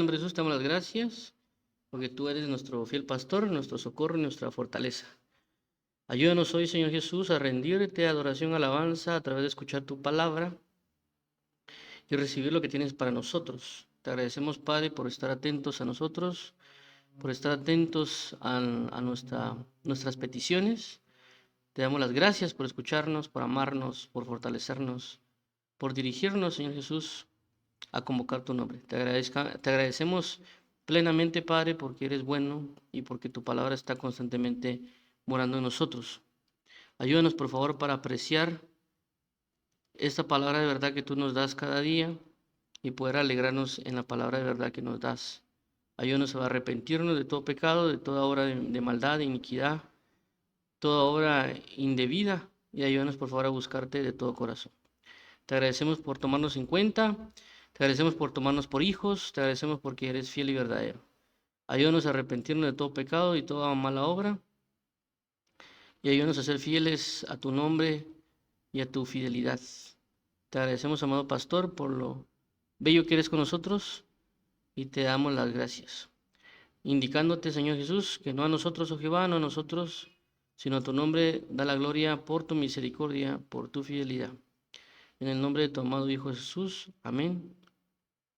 nombre de Jesús te damos las gracias, porque tú eres nuestro fiel pastor, nuestro socorro y nuestra fortaleza. Ayúdanos hoy, Señor Jesús, a rendirte adoración, alabanza a través de escuchar tu palabra y recibir lo que tienes para nosotros. Te agradecemos, Padre, por estar atentos a nosotros, por estar atentos a nuestras peticiones. Te damos las gracias por escucharnos, por amarnos, por fortalecernos, por dirigirnos, Señor Jesús, a convocar tu nombre. Te agradecemos plenamente, Padre, porque eres bueno y porque tu palabra está constantemente morando en nosotros. Ayúdanos, por favor, para apreciar esta palabra de verdad que tú nos das cada día y poder alegrarnos en la palabra de verdad que nos das. Ayúdanos a arrepentirnos de todo pecado, de toda obra de maldad, de iniquidad, toda obra indebida, y ayúdanos, por favor, a buscarte de todo corazón. Te agradecemos por tomarnos en cuenta, te agradecemos por tomarnos por hijos, te agradecemos porque eres fiel y verdadero. Ayúdanos a arrepentirnos de todo pecado y toda mala obra, y ayúdanos a ser fieles a tu nombre y a tu fidelidad. Te agradecemos, amado pastor, por lo bello que eres con nosotros, y te damos las gracias. Indicándote, Señor Jesús, que no a nosotros, oh Jehová, no a nosotros, sino a tu nombre da la gloria por tu misericordia, por tu fidelidad. En el nombre de tu amado Hijo Jesús, amén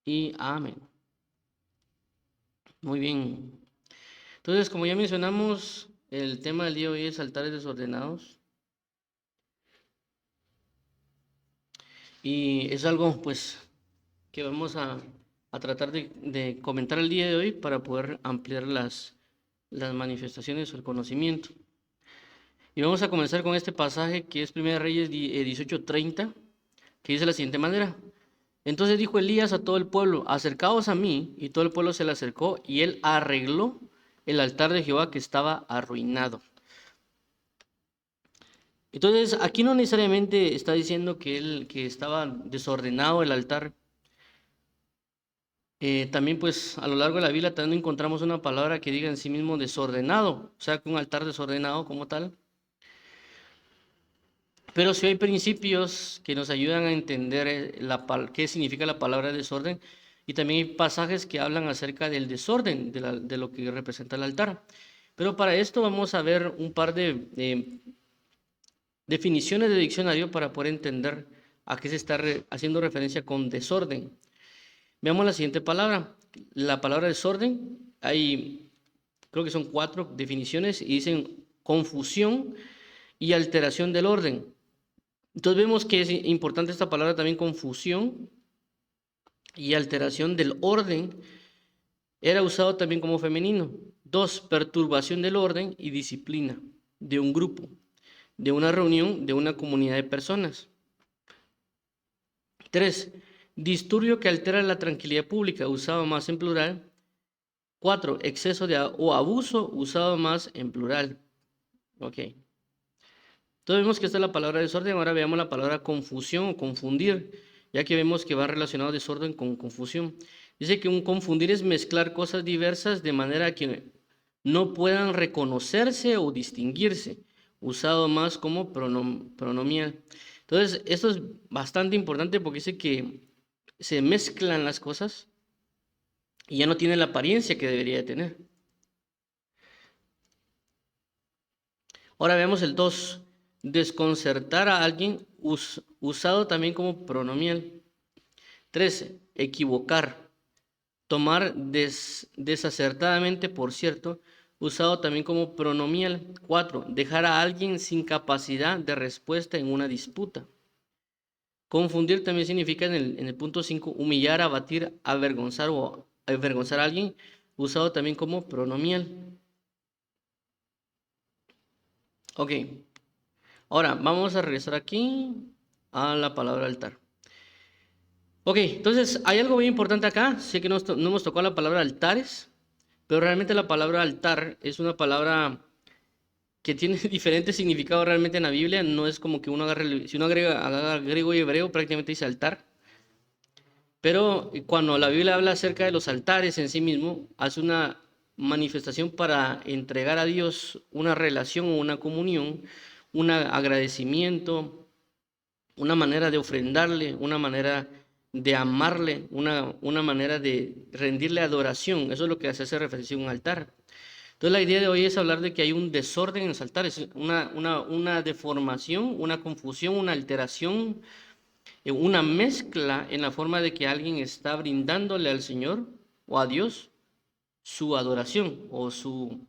y amén. Muy bien. Entonces, como ya mencionamos, el tema del día de hoy es altares desordenados. Y es algo, pues, que vamos a tratar de comentar el día de hoy para poder ampliar las manifestaciones o el conocimiento. Y vamos a comenzar con este pasaje que es 1 Reyes 18:30, que dice de la siguiente manera. Entonces dijo Elías a todo el pueblo, acercaos a mí, y todo el pueblo se le acercó, y él arregló el altar de Jehová que estaba arruinado. Entonces, aquí no necesariamente está diciendo que estaba desordenado el altar. También, pues, a lo largo de la Biblia también encontramos una palabra que diga en sí mismo desordenado, o sea, que un altar desordenado como tal. Pero sí hay principios que nos ayudan a entender qué significa la palabra desorden, y también hay pasajes que hablan acerca del desorden, de lo que representa el altar. Pero para esto vamos a ver un par de definiciones de diccionario para poder entender a qué se está haciendo referencia con desorden. Veamos la siguiente palabra. La palabra desorden, creo que son 4 definiciones y dicen confusión y alteración del orden. Entonces vemos que es importante esta palabra también, confusión y alteración del orden. Era usado también como femenino. 2, perturbación del orden y disciplina de un grupo, de una reunión, de una comunidad de personas. 3, disturbio que altera la tranquilidad pública, usado más en plural. 4, exceso o abuso, usado más en plural. Ok. Entonces vemos que esta es la palabra desorden. Ahora veamos la palabra confusión o confundir, ya que vemos que va relacionado desorden con confusión. Dice que un confundir es mezclar cosas diversas de manera que no puedan reconocerse o distinguirse, usado más como pronomial. Entonces, esto es bastante importante porque dice que se mezclan las cosas y ya no tiene la apariencia que debería de tener. Ahora veamos el 2. Desconcertar a alguien, usado también como pronomial. 13. Equivocar. Tomar desacertadamente, por cierto, usado también como pronomial. 4. Dejar a alguien sin capacidad de respuesta en una disputa. Confundir también significa en el punto 5, humillar, abatir, avergonzar o avergonzar a alguien, usado también como pronomial. Ok. Ahora, vamos a regresar aquí a la palabra altar. Ok, entonces hay algo muy importante acá. Sé que no hemos tocado la palabra altares, pero realmente la palabra altar es una palabra que tiene diferentes significados realmente en la Biblia. No es como que uno agarre, si uno agarra griego y hebreo, prácticamente dice altar. Pero cuando la Biblia habla acerca de los altares en sí mismo, hace una manifestación para entregar a Dios una relación o una comunión, un agradecimiento, una manera de ofrendarle, una manera de amarle, una manera de rendirle adoración. Eso es lo que se hace referencia a un altar. Entonces la idea de hoy es hablar de que hay un desorden en los altares, una deformación, una confusión, una alteración, una mezcla en la forma de que alguien está brindándole al Señor o a Dios su adoración o su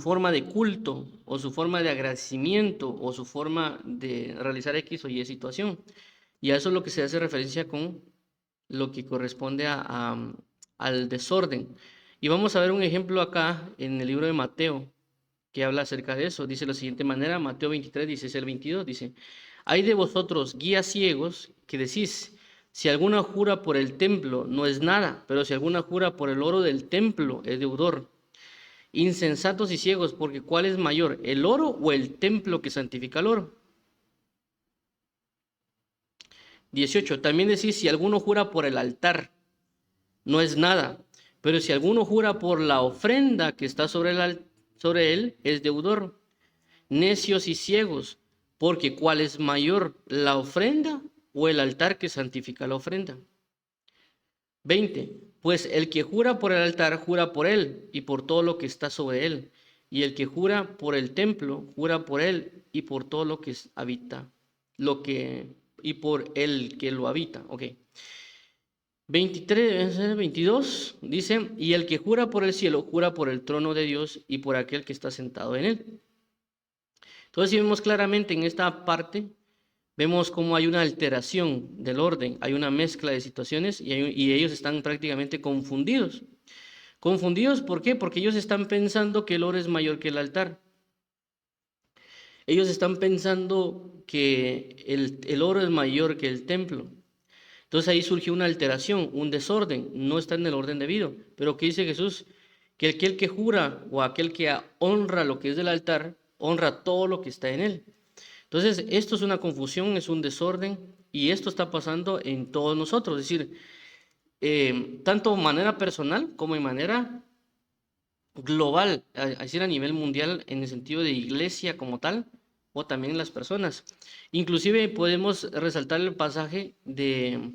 forma de culto, o su forma de agradecimiento, o su forma de realizar X o Y situación. Y a eso es lo que se hace referencia con lo que corresponde al desorden. Y vamos a ver un ejemplo acá en el libro de Mateo, que habla acerca de eso. Dice de la siguiente manera, Mateo 23, 16 al 22, dice: hay de vosotros, guías ciegos, que decís, si alguna jura por el templo, no es nada, pero si alguna jura por el oro del templo, es deudor. Insensatos y ciegos, porque ¿cuál es mayor, el oro o el templo que santifica el oro? 18. También decís, si alguno jura por el altar, no es nada, pero si alguno jura por la ofrenda que está sobre él, es deudor. Necios y ciegos, porque ¿cuál es mayor, la ofrenda o el altar que santifica la ofrenda? 20. Pues el que jura por el altar, jura por él y por todo lo que está sobre él. Y el que jura por el templo, jura por él y por todo lo que habita, y por el que lo habita. Ok. 23, 22 dice: y el que jura por el cielo, jura por el trono de Dios y por aquel que está sentado en él. Entonces, si vemos claramente en esta parte, vemos cómo hay una alteración del orden, hay una mezcla de situaciones y ellos están prácticamente confundidos. ¿Confundidos por qué? Porque ellos están pensando que el oro es mayor que el altar. Ellos están pensando que el oro es mayor que el templo. Entonces ahí surgió una alteración, un desorden, no está en el orden debido. Pero ¿qué dice Jesús? Que aquel que jura o aquel que honra lo que es del altar, honra todo lo que está en él. Entonces, esto es una confusión, es un desorden, y esto está pasando en todos nosotros, es decir, tanto de manera personal como de manera global, es decir, a nivel mundial, en el sentido de iglesia como tal, o también las personas. Inclusive podemos resaltar el pasaje de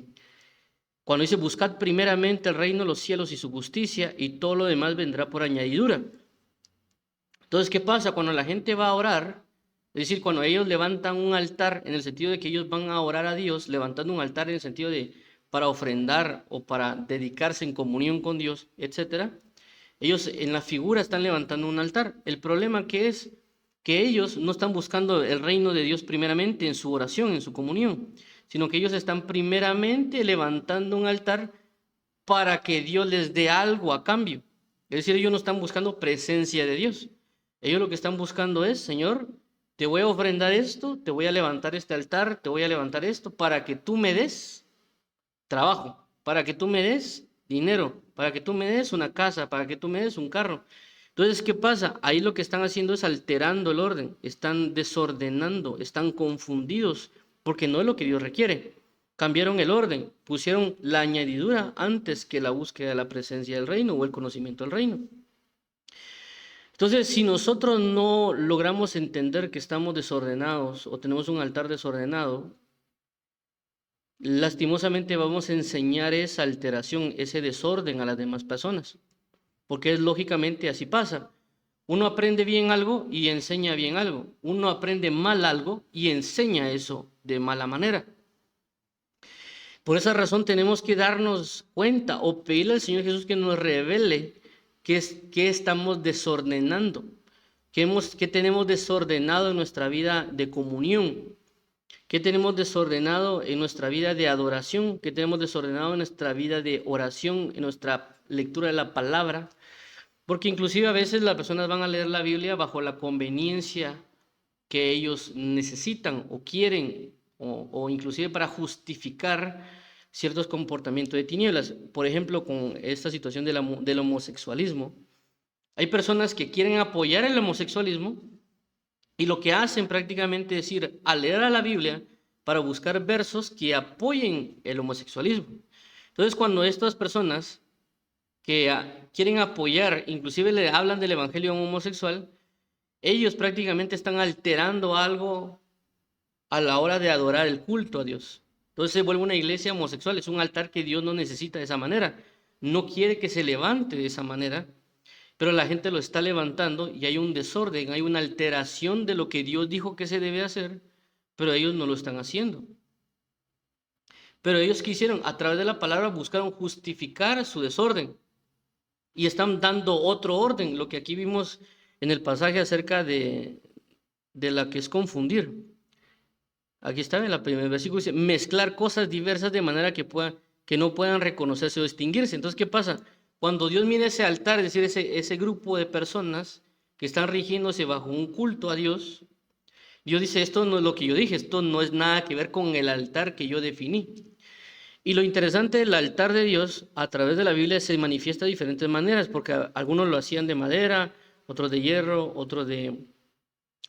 cuando dice: buscad primeramente el reino de los cielos y su justicia, y todo lo demás vendrá por añadidura. Entonces, ¿qué pasa? Cuando la gente va a orar, es decir, cuando ellos levantan un altar, en el sentido de que ellos van a orar a Dios, levantando un altar en el sentido de para ofrendar o para dedicarse en comunión con Dios, etcétera, ellos en la figura están levantando un altar. El problema que es que ellos no están buscando el reino de Dios primeramente en su oración, en su comunión, sino que ellos están primeramente levantando un altar para que Dios les dé algo a cambio. Es decir, ellos no están buscando presencia de Dios. Ellos lo que están buscando es: Señor, te voy a ofrendar esto, te voy a levantar este altar, te voy a levantar esto para que tú me des trabajo, para que tú me des dinero, para que tú me des una casa, para que tú me des un carro. Entonces, ¿qué pasa? Ahí lo que están haciendo es alterando el orden, están desordenando, están confundidos, porque no es lo que Dios requiere. Cambiaron el orden, pusieron la añadidura antes que la búsqueda de la presencia del reino o el conocimiento del reino. Entonces, si nosotros no logramos entender que estamos desordenados o tenemos un altar desordenado, lastimosamente vamos a enseñar esa alteración, ese desorden a las demás personas, porque lógicamente así pasa. Uno aprende bien algo y enseña bien algo. Uno aprende mal algo y enseña eso de mala manera. Por esa razón tenemos que darnos cuenta o pedirle al Señor Jesús que nos revele qué estamos desordenando, qué tenemos desordenado en nuestra vida de comunión, qué tenemos desordenado en nuestra vida de adoración, qué tenemos desordenado en nuestra vida de oración, en nuestra lectura de la palabra. Porque inclusive a veces las personas van a leer la Biblia bajo la conveniencia que ellos necesitan o quieren, o inclusive para justificar ciertos comportamientos de tinieblas. Por ejemplo, con esta situación del homosexualismo. Hay personas que quieren apoyar el homosexualismo y lo que hacen prácticamente es ir a leer a la Biblia para buscar versos que apoyen el homosexualismo. Entonces, cuando estas personas que quieren apoyar, inclusive le hablan del evangelio homosexual, ellos prácticamente están alterando algo a la hora de adorar el culto a Dios. Entonces se vuelve una iglesia homosexual, es un altar que Dios no necesita de esa manera. No quiere que se levante de esa manera, pero la gente lo está levantando y hay un desorden, hay una alteración de lo que Dios dijo que se debe hacer, pero ellos no lo están haciendo. Pero ellos quisieron, a través de la palabra, buscaron justificar su desorden y están dando otro orden, lo que aquí vimos en el pasaje acerca de la que es confundir. Aquí está en el primer versículo, dice, mezclar cosas diversas de manera que no puedan reconocerse o distinguirse. Entonces, ¿qué pasa? Cuando Dios mira ese altar, es decir, ese grupo de personas que están rigiéndose bajo un culto a Dios, Dios dice, esto no es lo que yo dije, esto no es nada que ver con el altar que yo definí. Y lo interesante del altar de Dios, a través de la Biblia, se manifiesta de diferentes maneras, porque algunos lo hacían de madera, otros de hierro, otros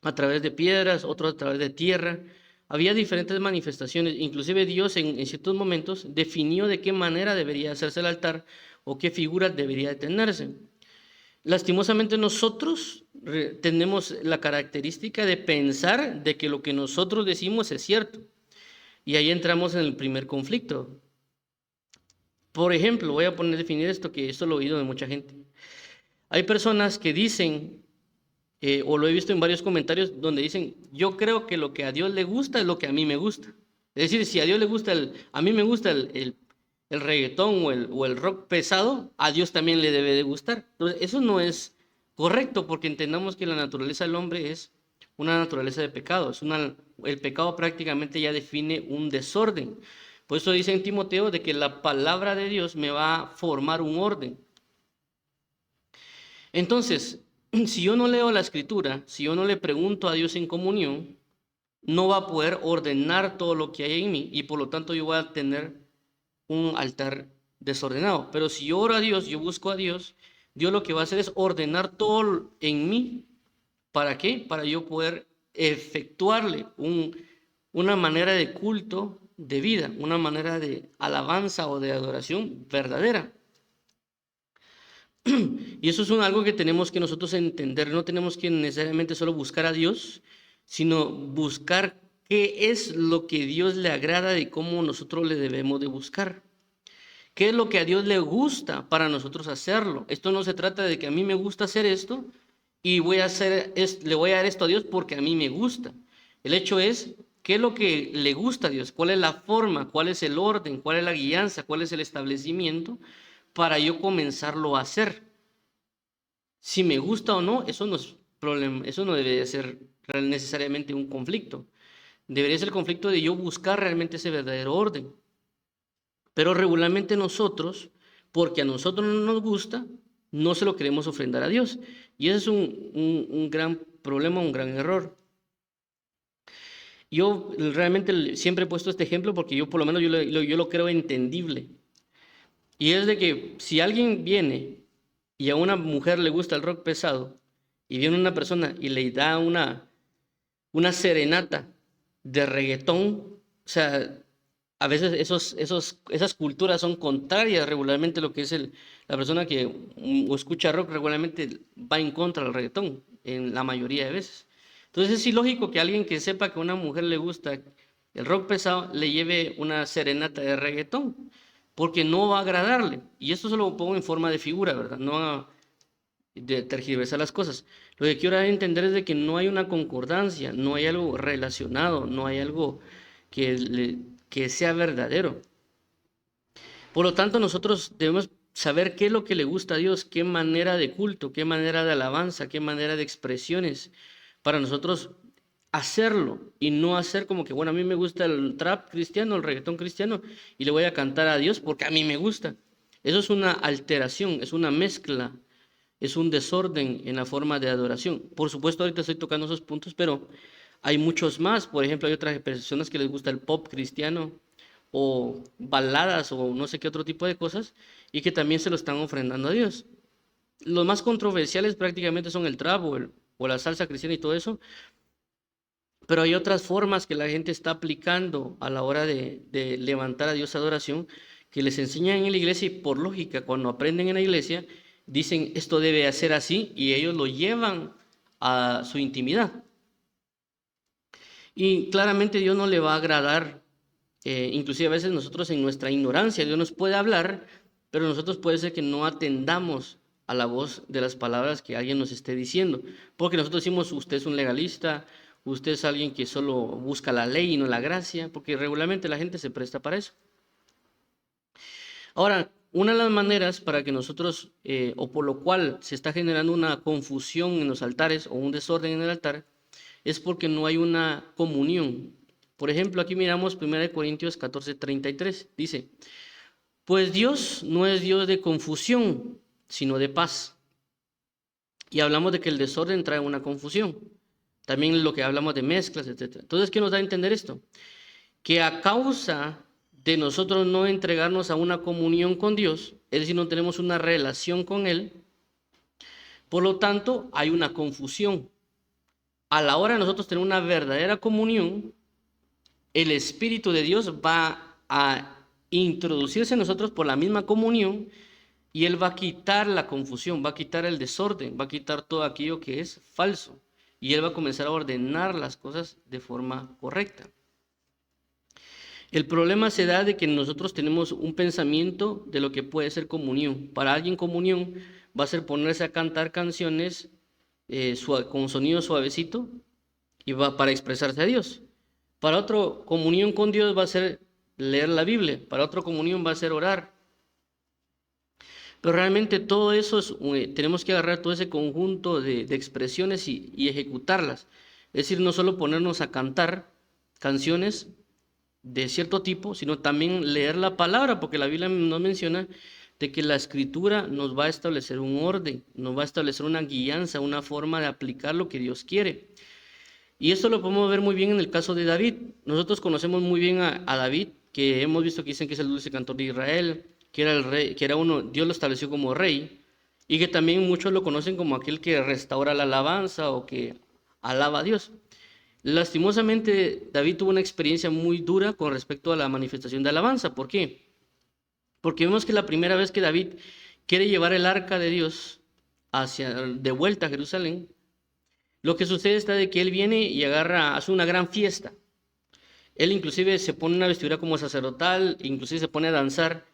a través de piedras, otros a través de tierra. Había diferentes manifestaciones, inclusive Dios en ciertos momentos definió de qué manera debería hacerse el altar o qué figura debería de tenerse. Lastimosamente nosotros tenemos la característica de pensar de que lo que nosotros decimos es cierto. Y ahí entramos en el primer conflicto. Por ejemplo, voy a definir esto, que esto lo he oído de mucha gente. Hay personas que dicen, o lo he visto en varios comentarios, donde dicen, yo creo que lo que a Dios le gusta es lo que a mí me gusta. Es decir, si a Dios le gusta, a mí me gusta el reggaetón o el rock pesado, a Dios también le debe de gustar. Entonces, eso no es correcto, porque entendamos que la naturaleza del hombre es una naturaleza de pecado. El pecado prácticamente ya define un desorden. Por eso dice en Timoteo de que la palabra de Dios me va a formar un orden. Entonces, si yo no leo la escritura, si yo no le pregunto a Dios en comunión, no va a poder ordenar todo lo que hay en mí y por lo tanto yo voy a tener un altar desordenado. Pero si yo oro a Dios, yo busco a Dios, Dios lo que va a hacer es ordenar todo en mí. ¿Para qué? Para yo poder efectuarle una manera de culto de vida, una manera de alabanza o de adoración verdadera. Y eso es algo que tenemos que nosotros entender. No tenemos que necesariamente solo buscar a Dios, sino buscar qué es lo que Dios le agrada y cómo nosotros le debemos de buscar. ¿Qué es lo que a Dios le gusta para nosotros hacerlo? Esto no se trata de que a mí me gusta hacer esto y le voy a dar esto a Dios porque a mí me gusta. El hecho es, ¿qué es lo que le gusta a Dios? ¿Cuál es la forma? ¿Cuál es el orden? ¿Cuál es la guianza? ¿Cuál es el establecimiento para yo comenzarlo a hacer? Si me gusta o no, eso no es problema, eso no debería ser necesariamente un conflicto. Debería ser el conflicto de yo buscar realmente ese verdadero orden. Pero regularmente nosotros, porque a nosotros no nos gusta, no se lo queremos ofrendar a Dios. Y ese es un gran problema, un gran error. Yo realmente siempre he puesto este ejemplo porque yo por lo menos yo lo creo entendible. Y es de que si alguien viene y a una mujer le gusta el rock pesado y viene una persona y le da una serenata de reggaetón, o sea, a veces esas culturas son contrarias regularmente. Lo que es la persona que escucha rock regularmente va en contra del reggaetón en la mayoría de veces. Entonces es ilógico que alguien que sepa que a una mujer le gusta el rock pesado le lleve una serenata de reggaetón, porque no va a agradarle. Y esto se lo pongo en forma de figura, ¿verdad? No a de tergiversar las cosas. Lo que quiero entender es de que no hay una concordancia, no hay algo relacionado, no hay algo que sea verdadero. Por lo tanto, nosotros debemos saber qué es lo que le gusta a Dios, qué manera de culto, qué manera de alabanza, qué manera de expresiones, para nosotros hacerlo y no hacer como que, bueno, a mí me gusta el trap cristiano, el reggaetón cristiano, y le voy a cantar a Dios porque a mí me gusta. Eso es una alteración, es una mezcla, es un desorden en la forma de adoración. Por supuesto, ahorita estoy tocando esos puntos, pero hay muchos más. Por ejemplo, hay otras personas que les gusta el pop cristiano o baladas o no sé qué otro tipo de cosas y que también se lo están ofrendando a Dios. Los más controversiales prácticamente son el trap o la salsa cristiana y todo eso, pero hay otras formas que la gente está aplicando a la hora de levantar a Dios a adoración que les enseñan en la iglesia y por lógica, cuando aprenden en la iglesia, dicen esto debe hacer así y ellos lo llevan a su intimidad. Y claramente Dios no le va a agradar inclusive a veces nosotros en nuestra ignorancia, Dios nos puede hablar, pero nosotros puede ser que no atendamos a la voz de las palabras que alguien nos esté diciendo, porque nosotros decimos, usted es un legalista, usted es alguien que solo busca la ley y no la gracia, porque regularmente la gente se presta para eso. Ahora, una de las maneras para que nosotros, o por lo cual se está generando una confusión en los altares o un desorden en el altar, es porque no hay una comunión. Por ejemplo, aquí miramos 1 Corintios 14:33, dice, pues Dios no es Dios de confusión, sino de paz. Y hablamos de que el desorden trae una confusión. También lo que hablamos de mezclas, etc. Entonces, ¿qué nos da a entender esto? Que a causa de nosotros no entregarnos a una comunión con Dios, es decir, no tenemos una relación con Él, por lo tanto, hay una confusión. A la hora de nosotros tener una verdadera comunión, el Espíritu de Dios va a introducirse en nosotros por la misma comunión y Él va a quitar la confusión, va a quitar el desorden, va a quitar todo aquello que es falso y Él va a comenzar a ordenar las cosas de forma correcta. El problema se da de que nosotros tenemos un pensamiento de lo que puede ser comunión. Para alguien comunión va a ser ponerse a cantar canciones con sonido suavecito y va para expresarse a Dios. Para otro, comunión con Dios va a ser leer la Biblia. Para otro, comunión va a ser orar. Pero realmente todo eso, tenemos que agarrar todo ese conjunto de expresiones y ejecutarlas. Es decir, no solo ponernos a cantar canciones de cierto tipo, sino también leer la palabra, porque la Biblia nos menciona de que la Escritura nos va a establecer un orden, nos va a establecer una guianza, una forma de aplicar lo que Dios quiere. Y esto lo podemos ver muy bien en el caso de David. Nosotros conocemos muy bien a David, que hemos visto que dicen que es el dulce cantor de Israel, que era el rey, que era uno, Dios lo estableció como rey, y que también muchos lo conocen como aquel que restaura la alabanza o que alaba a Dios. Lastimosamente, David tuvo una experiencia muy dura con respecto a la manifestación de alabanza. ¿Por qué? Porque vemos que la primera vez que David quiere llevar el arca de Dios de vuelta a Jerusalén, lo que sucede está de que él viene y hace una gran fiesta. Él inclusive se pone una vestidura como sacerdotal, inclusive se pone a danzar,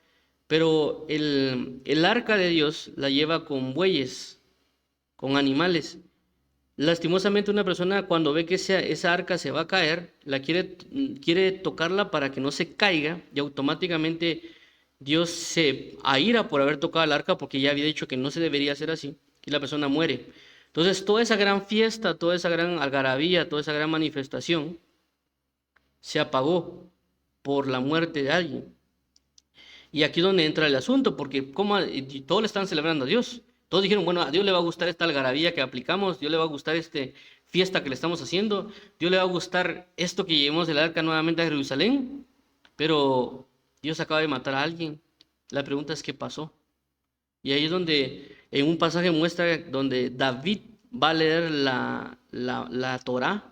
pero el arca de Dios la lleva con bueyes, con animales. Lastimosamente una persona cuando ve que esa arca se va a caer, quiere tocarla para que no se caiga y automáticamente Dios se aira por haber tocado el arca porque ya había dicho que no se debería hacer así y la persona muere. Entonces toda esa gran fiesta, toda esa gran algarabía, toda esa gran manifestación se apagó por la muerte de alguien. Y aquí es donde entra el asunto, porque todos le están celebrando a Dios. Todos dijeron, bueno, a Dios le va a gustar esta algarabía que aplicamos, Dios le va a gustar esta fiesta que le estamos haciendo, Dios le va a gustar esto que llevemos el arca nuevamente a Jerusalén, pero Dios acaba de matar a alguien. La pregunta es, ¿qué pasó? Y ahí es donde, en un pasaje muestra donde David va a leer la Torá,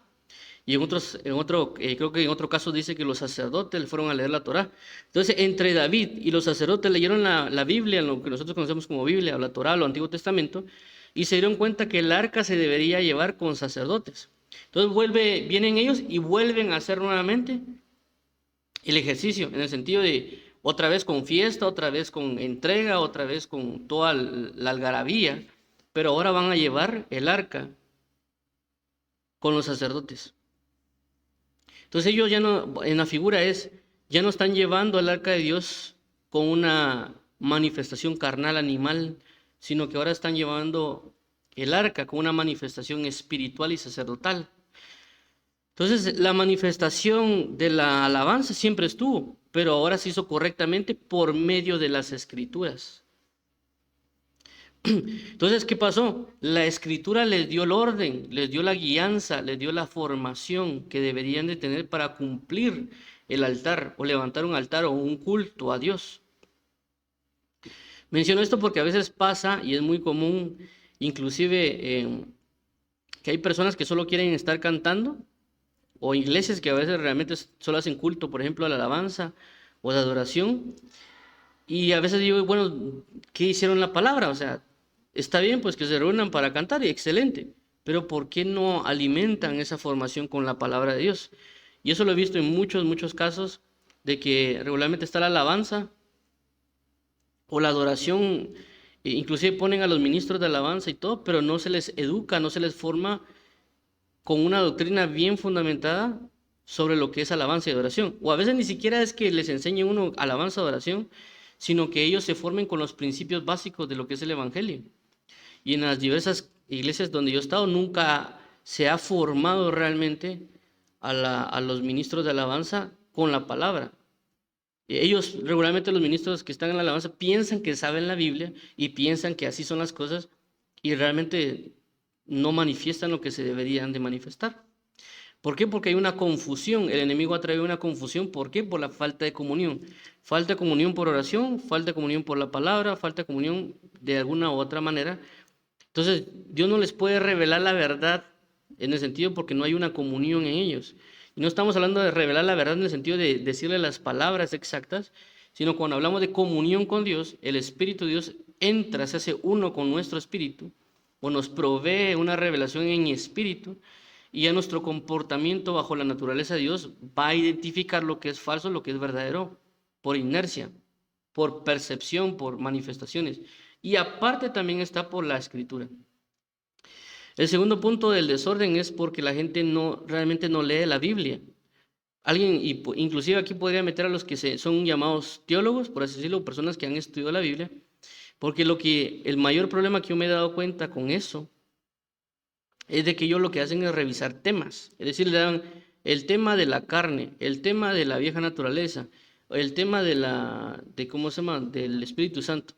y creo que en otro caso dice que los sacerdotes fueron a leer la Torá. Entonces, entre David y los sacerdotes leyeron la Biblia, lo que nosotros conocemos como Biblia, o la Torá, o el Antiguo Testamento, y se dieron cuenta que el arca se debería llevar con sacerdotes. Entonces vienen ellos y vuelven a hacer nuevamente el ejercicio, en el sentido de otra vez con fiesta, otra vez con entrega, otra vez con toda la algarabía, pero ahora van a llevar el arca con los sacerdotes. Entonces ellos ya no, en la figura ya no están llevando el arca de Dios con una manifestación carnal, animal, sino que ahora están llevando el arca con una manifestación espiritual y sacerdotal. Entonces la manifestación de la alabanza siempre estuvo, pero ahora se hizo correctamente por medio de las escrituras. Entonces, ¿qué pasó? La escritura les dio el orden, les dio la guianza, les dio la formación que deberían de tener para cumplir el altar o levantar un altar o un culto a Dios. Menciono esto porque a veces pasa y es muy común, inclusive que hay personas que solo quieren estar cantando o iglesias que a veces realmente solo hacen culto, por ejemplo, a la alabanza o la adoración. Y a veces digo, bueno, ¿qué hicieron la palabra? O sea, está bien pues que se reúnan para cantar y excelente, pero ¿por qué no alimentan esa formación con la palabra de Dios? Y eso lo he visto en muchos casos de que regularmente está la alabanza o la adoración, inclusive ponen a los ministros de alabanza y todo, pero no se les educa, no se les forma con una doctrina bien fundamentada sobre lo que es alabanza y adoración. O a veces ni siquiera es que les enseñe uno alabanza o adoración, sino que ellos se formen con los principios básicos de lo que es el evangelio. Y en las diversas iglesias donde yo he estado, nunca se ha formado realmente a los ministros de alabanza con la palabra. Ellos, regularmente los ministros que están en la alabanza, piensan que saben la Biblia y piensan que así son las cosas y realmente no manifiestan lo que se deberían de manifestar. ¿Por qué? Porque hay una confusión. El enemigo ha traído una confusión. ¿Por qué? Por la falta de comunión. Falta de comunión por oración, falta de comunión por la palabra, falta de comunión de alguna u otra manera. Entonces, Dios no les puede revelar la verdad en el sentido porque no hay una comunión en ellos. Y no estamos hablando de revelar la verdad en el sentido de decirle las palabras exactas, sino cuando hablamos de comunión con Dios, el Espíritu de Dios entra, se hace uno con nuestro espíritu, o nos provee una revelación en espíritu, y ya nuestro comportamiento bajo la naturaleza de Dios va a identificar lo que es falso, lo que es verdadero, por inercia, por percepción, por manifestaciones. Y aparte también está por la escritura. El segundo punto del desorden es porque la gente realmente no lee la Biblia. Alguien, inclusive aquí podría meter a los que son llamados teólogos, por así decirlo, personas que han estudiado la Biblia, porque el mayor problema que yo me he dado cuenta con eso es de que ellos lo que hacen es revisar temas, es decir, le dan el tema de la carne, el tema de la vieja naturaleza, el tema ¿cómo se llama?, del Espíritu Santo.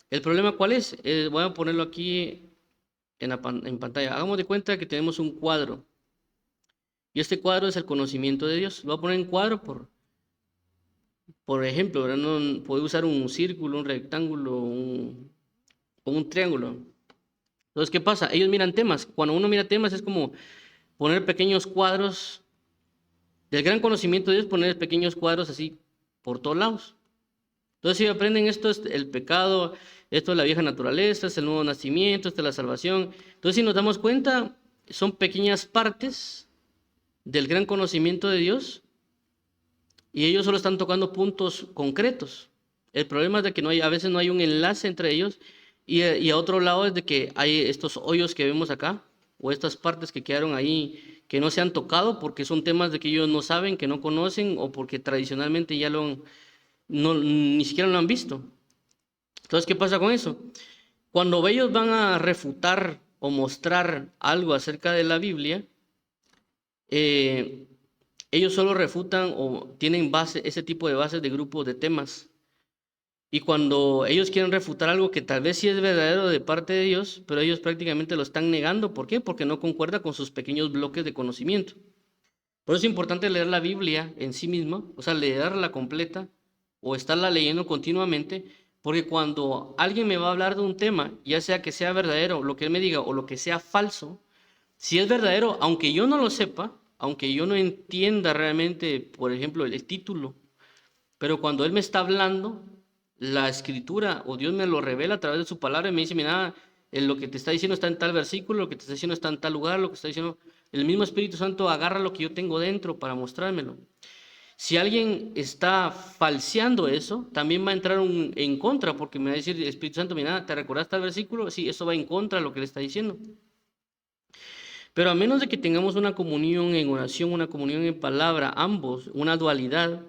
¿El problema cuál es? Voy a ponerlo aquí en pantalla. Hagamos de cuenta que tenemos un cuadro. Y este cuadro es el conocimiento de Dios. Lo voy a poner en cuadro por ejemplo, ¿verdad? No, puedo usar un círculo, un rectángulo o un triángulo. Entonces, ¿qué pasa? Ellos miran temas. Cuando uno mira temas es como poner pequeños cuadros. Del gran conocimiento de Dios, poner pequeños cuadros así por todos lados. Entonces, si aprenden esto es el pecado, esto es la vieja naturaleza, es el nuevo nacimiento, esto es la salvación. Entonces, si nos damos cuenta, son pequeñas partes del gran conocimiento de Dios y ellos solo están tocando puntos concretos. El problema es de que a veces no hay un enlace entre ellos y a otro lado es de que hay estos hoyos que vemos acá o estas partes que quedaron ahí que no se han tocado porque son temas de que ellos no saben, que no conocen o porque tradicionalmente ya ni siquiera lo han visto. Entonces, ¿qué pasa con eso? Cuando ellos van a refutar o mostrar algo acerca de la Biblia, ellos solo refutan o tienen ese tipo de bases de grupos de temas. Y cuando ellos quieren refutar algo que tal vez sí es verdadero de parte de Dios, pero ellos prácticamente lo están negando. ¿Por qué? Porque no concuerda con sus pequeños bloques de conocimiento. Por eso es importante leer la Biblia en sí misma, o sea, leerla completa o estarla leyendo continuamente, porque cuando alguien me va a hablar de un tema, ya sea que sea verdadero, lo que él me diga, o lo que sea falso, si es verdadero, aunque yo no lo sepa, aunque yo no entienda realmente, por ejemplo, el título, pero cuando él me está hablando, la escritura o Dios me lo revela a través de su palabra y me dice, mira, lo que te está diciendo está en tal versículo, lo que te está diciendo está en tal lugar, lo que está diciendo, el mismo Espíritu Santo agarra lo que yo tengo dentro para mostrármelo. Si alguien está falseando eso, también va a entrar en contra, porque me va a decir el Espíritu Santo, mira, ¿te recordás tal versículo? Sí, eso va en contra de lo que le está diciendo. Pero a menos de que tengamos una comunión en oración, una comunión en palabra, ambos, una dualidad,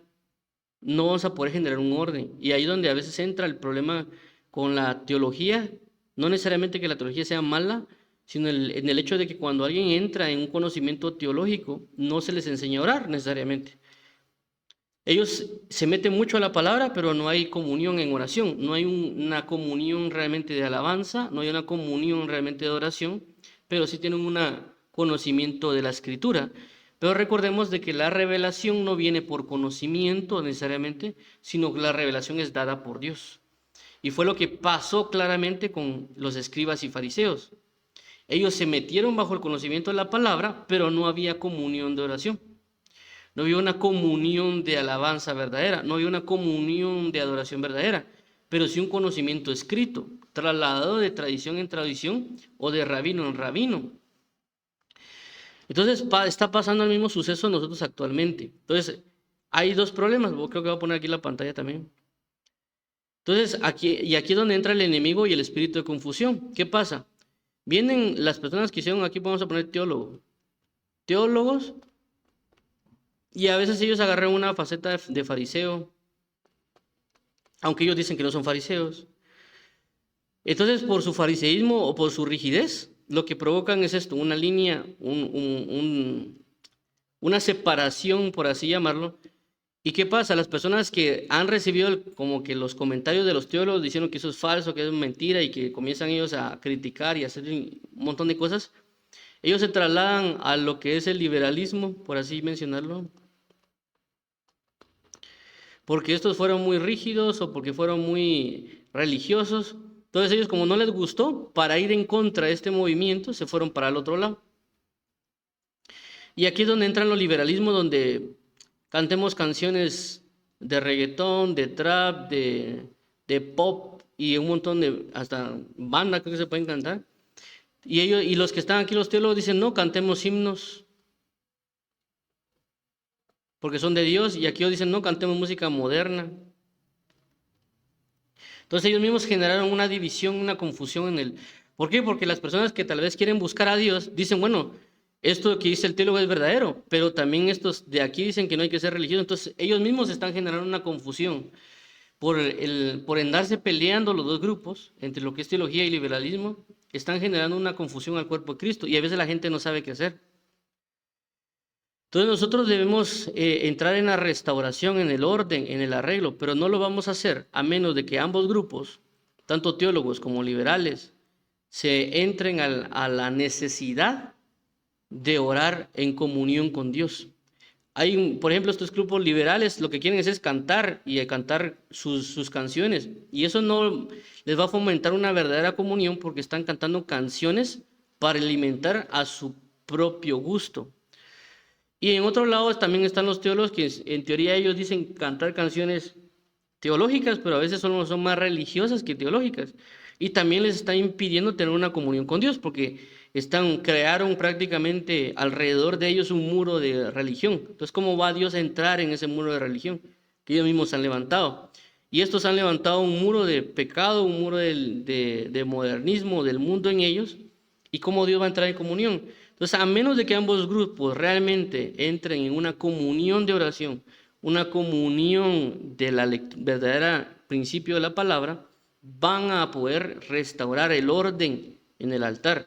no vamos a poder generar un orden. Y ahí es donde a veces entra el problema con la teología, no necesariamente que la teología sea mala, sino en el hecho de que cuando alguien entra en un conocimiento teológico, no se les enseña a orar necesariamente. Ellos se meten mucho a la palabra, pero no hay comunión en oración, no hay una comunión realmente de alabanza, no hay una comunión realmente de oración, pero sí tienen un conocimiento de la escritura. Pero recordemos de que la revelación no viene por conocimiento necesariamente, sino que la revelación es dada por Dios. Y fue lo que pasó claramente con los escribas y fariseos. Ellos se metieron bajo el conocimiento de la palabra, pero no había comunión de oración. No había una comunión de alabanza verdadera, no había una comunión de adoración verdadera, pero sí un conocimiento escrito, trasladado de tradición en tradición o de rabino en rabino. Entonces está pasando el mismo suceso nosotros actualmente. Entonces, hay dos problemas, creo que voy a poner aquí la pantalla también. Entonces, aquí es donde entra el enemigo y el espíritu de confusión. ¿Qué pasa? Vienen las personas que hicieron, aquí vamos a poner teólogos, y a veces ellos agarran una faceta de fariseo, aunque ellos dicen que no son fariseos. Entonces, por su fariseísmo o por su rigidez, lo que provocan es esto, una línea, una separación, por así llamarlo. ¿Y qué pasa? Las personas que han recibido como que los comentarios de los teólogos diciendo que eso es falso, que es mentira y que comienzan ellos a criticar y a hacer un montón de cosas, ellos se trasladan a lo que es el liberalismo, por así mencionarlo, porque estos fueron muy rígidos o porque fueron muy religiosos. Entonces ellos, como no les gustó, para ir en contra de este movimiento, se fueron para el otro lado. Y aquí es donde entran los liberalismos, donde cantemos canciones de reggaetón, de trap, de pop y un montón de, hasta banda creo que se pueden cantar. Y los que están aquí, los teólogos, dicen, no, cantemos himnos, porque son de Dios. Y aquí ellos dicen, no, cantemos música moderna. Entonces ellos mismos generaron una división, una confusión en el... ¿Por qué? Porque las personas que tal vez quieren buscar a Dios dicen, bueno, esto que dice el teólogo es verdadero, pero también estos de aquí dicen que no hay que ser religiosos. Entonces ellos mismos están generando una confusión por andarse peleando los dos grupos, entre lo que es teología y liberalismo, están generando una confusión al cuerpo de Cristo y a veces la gente no sabe qué hacer. Entonces nosotros debemos entrar en la restauración, en el orden, en el arreglo, pero no lo vamos a hacer a menos de que ambos grupos, tanto teólogos como liberales, se entren a la necesidad de orar en comunión con Dios. Hay, por ejemplo, estos grupos liberales lo que quieren es cantar y cantar sus canciones, y eso no les va a fomentar una verdadera comunión porque están cantando canciones para alimentar a su propio gusto. Y en otro lado también están los teólogos que en teoría ellos dicen cantar canciones teológicas, pero a veces son más religiosas que teológicas. Y también les está impidiendo tener una comunión con Dios, porque crearon prácticamente alrededor de ellos un muro de religión. Entonces, ¿cómo va Dios a entrar en ese muro de religión que ellos mismos han levantado? Y estos han levantado un muro de pecado, un muro de modernismo del mundo en ellos. ¿Y cómo Dios va a entrar en comunión? Entonces, a menos de que ambos grupos realmente entren en una comunión de oración, una comunión de la verdadera principio de la palabra, van a poder restaurar el orden en el altar.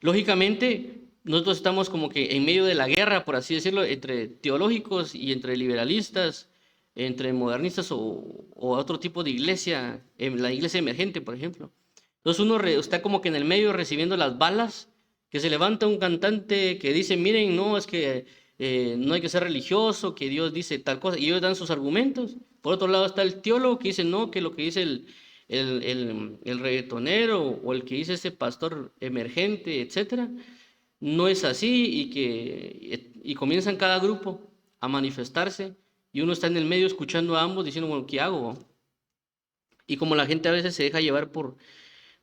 Lógicamente, nosotros estamos como que en medio de la guerra, por así decirlo, entre teológicos y entre liberalistas, entre modernistas o otro tipo de iglesia, la iglesia emergente, por ejemplo. Entonces uno está como que en el medio recibiendo las balas, que se levanta un cantante que dice, miren, no, es que no hay que ser religioso, que Dios dice tal cosa, y ellos dan sus argumentos. Por otro lado está el teólogo que dice, no, que lo que dice el reggaetonero o el que dice ese pastor emergente, etcétera, no es así y comienzan cada grupo a manifestarse y uno está en el medio escuchando a ambos diciendo, bueno, ¿qué hago? Y como la gente a veces se deja llevar por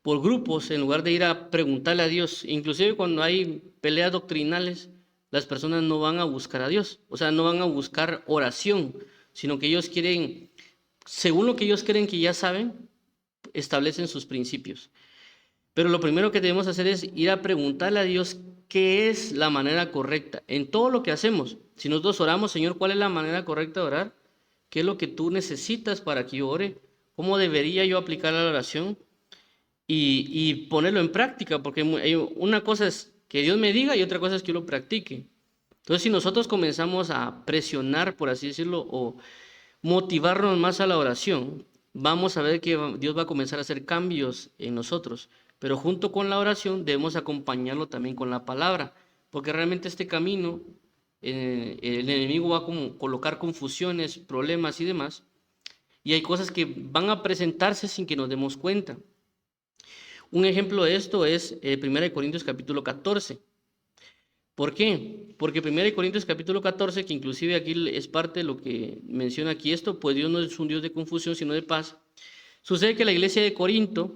grupos en lugar de ir a preguntarle a Dios, inclusive cuando hay peleas doctrinales, las personas no van a buscar a Dios, o sea, no van a buscar oración, sino que ellos quieren, según lo que ellos creen que ya saben, establecen sus principios. Pero lo primero que debemos hacer es ir a preguntarle a Dios qué es la manera correcta en todo lo que hacemos. Si nosotros oramos, Señor, ¿cuál es la manera correcta de orar? ¿Qué es lo que tú necesitas para que yo ore? ¿Cómo debería yo aplicar la oración? Y ponerlo en práctica, porque una cosa es que Dios me diga y otra cosa es que yo lo practique. Entonces, si nosotros comenzamos a presionar, por así decirlo, o motivarnos más a la oración, vamos a ver que Dios va a comenzar a hacer cambios en nosotros. Pero junto con la oración debemos acompañarlo también con la palabra, porque realmente este camino, el enemigo va a colocar confusiones, problemas y demás, y hay cosas que van a presentarse sin que nos demos cuenta. Un ejemplo de esto es 1 Corintios capítulo 14. ¿Por qué? Porque 1 Corintios capítulo 14, que inclusive aquí es parte de lo que menciona aquí esto, pues Dios no es un Dios de confusión, sino de paz. Sucede que la iglesia de Corinto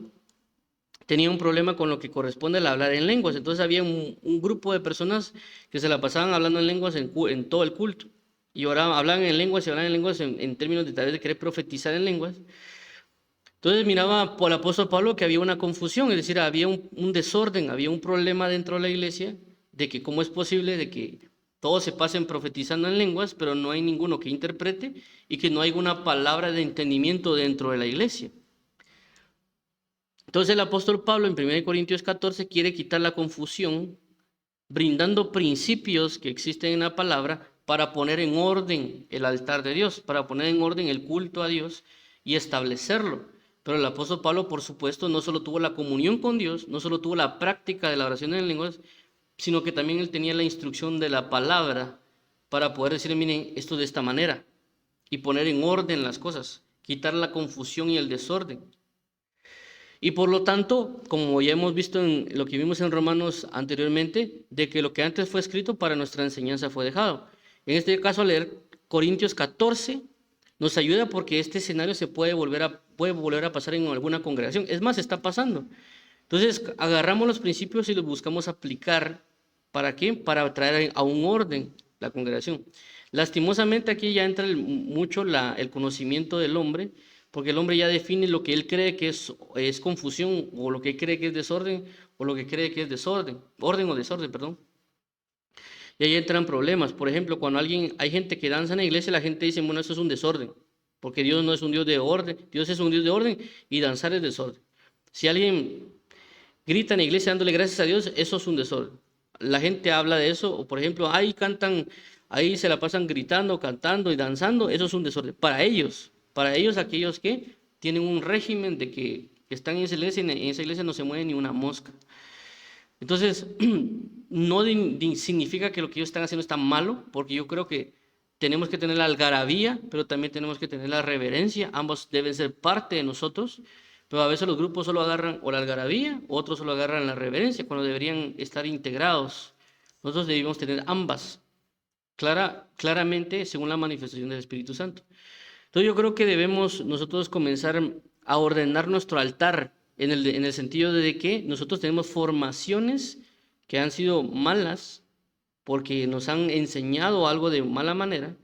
tenía un problema con lo que corresponde al hablar en lenguas. Entonces había un grupo de personas que se la pasaban hablando en lenguas en todo el culto. y oraban, hablaban en lenguas y hablaban en lenguas en términos de tal vez de querer profetizar en lenguas. Entonces miraba por el apóstol Pablo que había una confusión, es decir, había un desorden, había un problema dentro de la iglesia de que cómo es posible de que todos se pasen profetizando en lenguas, pero no hay ninguno que interprete y que no hay una palabra de entendimiento dentro de la iglesia. Entonces el apóstol Pablo en 1 Corintios 14 quiere quitar la confusión, brindando principios que existen en la palabra para poner en orden el altar de Dios, para poner en orden el culto a Dios y establecerlo. Pero el apóstol Pablo, por supuesto, no solo tuvo la comunión con Dios, no solo tuvo la práctica de la oración en lenguas, sino que también él tenía la instrucción de la palabra para poder decir, miren, esto de esta manera, y poner en orden las cosas, quitar la confusión y el desorden. Y por lo tanto, como ya hemos visto en lo que vimos en Romanos anteriormente, de que lo que antes fue escrito para nuestra enseñanza fue dejado. En este caso, leer Corintios 14 nos ayuda porque este escenario se puede volver a pasar en alguna congregación. Es más, está pasando. Entonces, agarramos los principios y los buscamos aplicar. ¿Para qué? Para traer a un orden la congregación. Lastimosamente aquí ya entra mucho el conocimiento del hombre, porque el hombre ya define lo que él cree que es confusión, o lo que cree que es desorden, o lo que cree que es desorden, orden o desorden, perdón. Y ahí entran problemas. Por ejemplo, cuando hay gente que danza en la iglesia, la gente dice, bueno, eso es un desorden, porque Dios no es un Dios de orden, Dios es un Dios de orden y danzar es desorden. Si alguien grita en la iglesia dándole gracias a Dios, eso es un desorden. La gente habla de eso, o por ejemplo, ahí cantan, ahí se la pasan gritando, cantando y danzando, eso es un desorden. Para ellos aquellos que tienen un régimen de que están en esa iglesia no se mueve ni una mosca. Entonces, no significa que lo que ellos están haciendo está malo, porque yo creo que tenemos que tener la algarabía, pero también tenemos que tener la reverencia, ambos deben ser parte de nosotros. Pero a veces los grupos solo agarran o la algarabía, otros solo agarran la reverencia, cuando deberían estar integrados. Nosotros debemos tener ambas, claramente según la manifestación del Espíritu Santo. Entonces yo creo que debemos nosotros comenzar a ordenar nuestro altar en el sentido de que nosotros tenemos formaciones que han sido malas porque nos han enseñado algo de mala manera.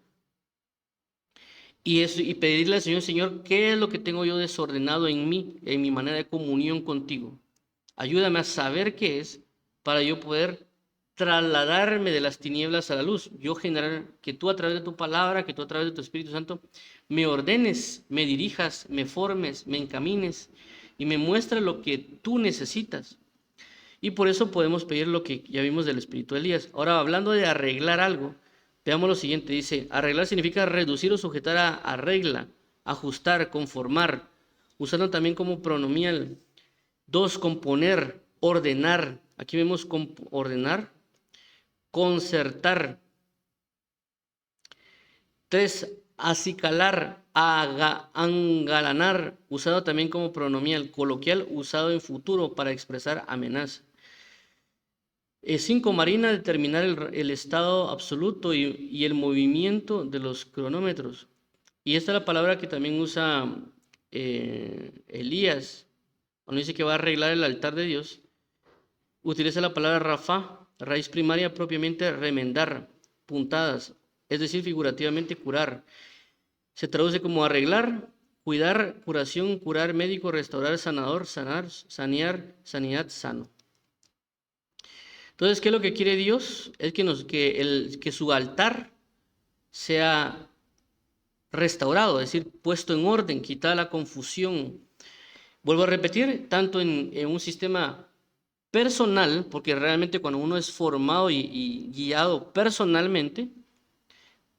Y pedirle al Señor, Señor, ¿qué es lo que tengo yo desordenado en mí, en mi manera de comunión contigo? Ayúdame a saber qué es para yo poder trasladarme de las tinieblas a la luz. Yo generar que tú a través de tu palabra, que tú a través de tu Espíritu Santo, me ordenes, me dirijas, me formes, me encamines y me muestres lo que tú necesitas. Y por eso podemos pedir lo que ya vimos del Espíritu de Elías. Ahora, hablando de arreglar algo, veamos lo siguiente, dice, arreglar significa reducir o sujetar a regla, ajustar, conformar, usando también como pronomial. 2, componer, ordenar. Aquí vemos ordenar, concertar. 3, acicalar, angalanar, usado también como pronomial, coloquial, usado en futuro para expresar amenaza. 5, marina, determinar el estado absoluto y el movimiento de los cronómetros. Y esta es la palabra que también usa Elías, cuando dice que va a arreglar el altar de Dios. Utiliza la palabra rafá, raíz primaria propiamente remendar, puntadas, es decir, figurativamente curar. Se traduce como arreglar, cuidar, curación, curar, médico, restaurar, sanador, sanar, sanear, sanidad, sano. Entonces, ¿qué es lo que quiere Dios? Es que su altar sea restaurado, es decir, puesto en orden, quitar la confusión. Vuelvo a repetir, tanto en un sistema personal, porque realmente cuando uno es formado y guiado personalmente,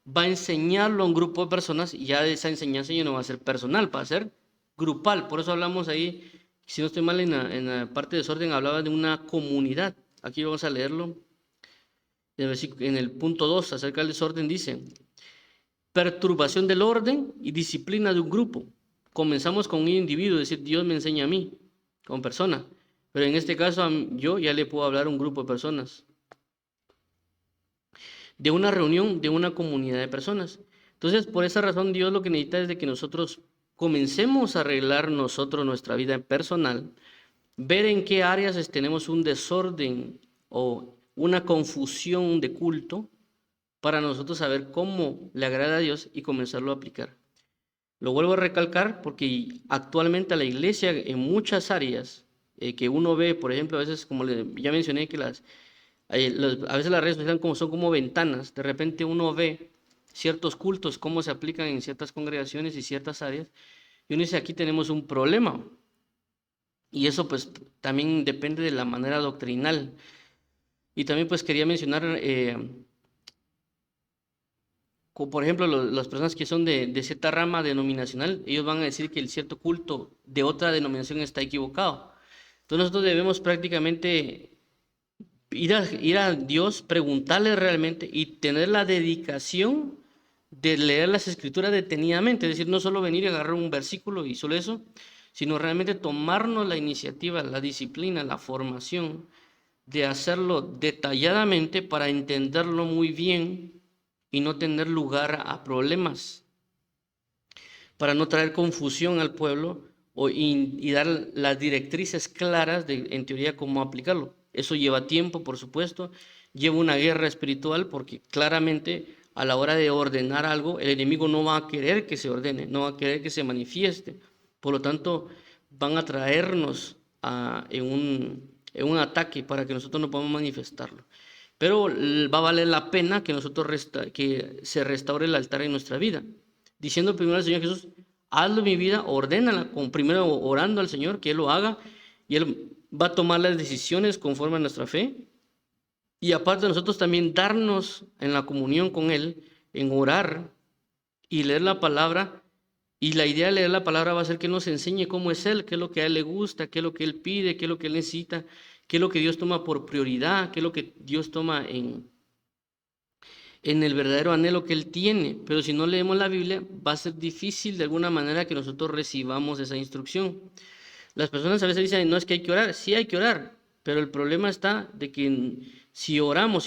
va a enseñarlo a un grupo de personas y ya de esa enseñanza ya no va a ser personal, va a ser grupal. Por eso hablamos ahí, si no estoy mal en la parte de desorden, hablaba de una comunidad. Aquí vamos a leerlo. En el punto 2, acerca del desorden, dice, perturbación del orden y disciplina de un grupo. Comenzamos con un individuo, es decir, Dios me enseña a mí, como persona. Pero en este caso, yo ya le puedo hablar a un grupo de personas. De una reunión, de una comunidad de personas. Entonces, por esa razón, Dios lo que necesita es de que nosotros comencemos a arreglar nosotros nuestra vida personal, ver en qué áreas tenemos un desorden o una confusión de culto para nosotros saber cómo le agrada a Dios y comenzarlo a aplicar. Lo vuelvo a recalcar porque actualmente a la iglesia en muchas áreas que uno ve, por ejemplo, a veces, como ya mencioné, que a veces las redes sociales son como ventanas. De repente uno ve ciertos cultos, cómo se aplican en ciertas congregaciones y ciertas áreas, y uno dice, aquí tenemos un problema. Y eso pues también depende de la manera doctrinal. Y también pues quería mencionar, por ejemplo, las personas que son de cierta rama denominacional, ellos van a decir que el cierto culto de otra denominación está equivocado. Entonces nosotros debemos prácticamente ir a Dios, preguntarle realmente y tener la dedicación de leer las escrituras detenidamente, es decir, no solo venir y agarrar un versículo y solo eso, sino realmente tomarnos la iniciativa, la disciplina, la formación de hacerlo detalladamente para entenderlo muy bien y no tener lugar a problemas, para no traer confusión al pueblo y dar las directrices claras de, en teoría, cómo aplicarlo. Eso lleva tiempo, por supuesto, lleva una guerra espiritual porque claramente a la hora de ordenar algo, el enemigo no va a querer que se ordene, no va a querer que se manifieste. Por lo tanto, van a traernos en un ataque para que nosotros no podamos manifestarlo. Pero va a valer la pena que nosotros que se restaure el altar en nuestra vida. Diciendo primero al Señor Jesús, hazlo en mi vida, ordénala, primero orando al Señor que Él lo haga, y Él va a tomar las decisiones conforme a nuestra fe. Y aparte nosotros también darnos en la comunión con Él, en orar y leer la palabra. Y la idea de leer la palabra va a ser que Él nos enseñe cómo es Él, qué es lo que a Él le gusta, qué es lo que Él pide, qué es lo que Él necesita, qué es lo que Dios toma por prioridad, qué es lo que Dios toma en el verdadero anhelo que Él tiene. Pero si no leemos la Biblia, va a ser difícil de alguna manera que nosotros recibamos esa instrucción. Las personas a veces dicen, no, es que hay que orar. Sí hay que orar, pero el problema está de que si oramos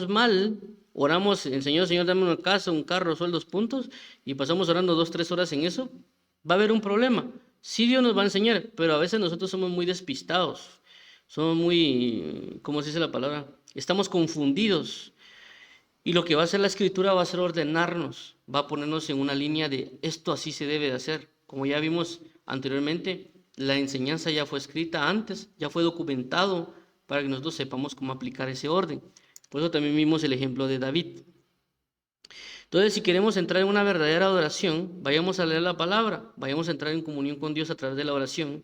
mal, oramos, Señor, dame una casa, un carro, sueldos, puntos, y pasamos orando 2-3 horas en eso, va a haber un problema. Sí, Dios nos va a enseñar, pero a veces nosotros somos muy despistados, somos muy, ¿cómo se dice la palabra? Estamos confundidos. Y lo que va a hacer la Escritura va a ser ordenarnos, va a ponernos en una línea de esto así se debe de hacer. Como ya vimos anteriormente, la enseñanza ya fue escrita antes, ya fue documentado para que nosotros sepamos cómo aplicar ese orden. Por eso también vimos el ejemplo de David. Entonces, si queremos entrar en una verdadera adoración, vayamos a leer la palabra, vayamos a entrar en comunión con Dios a través de la oración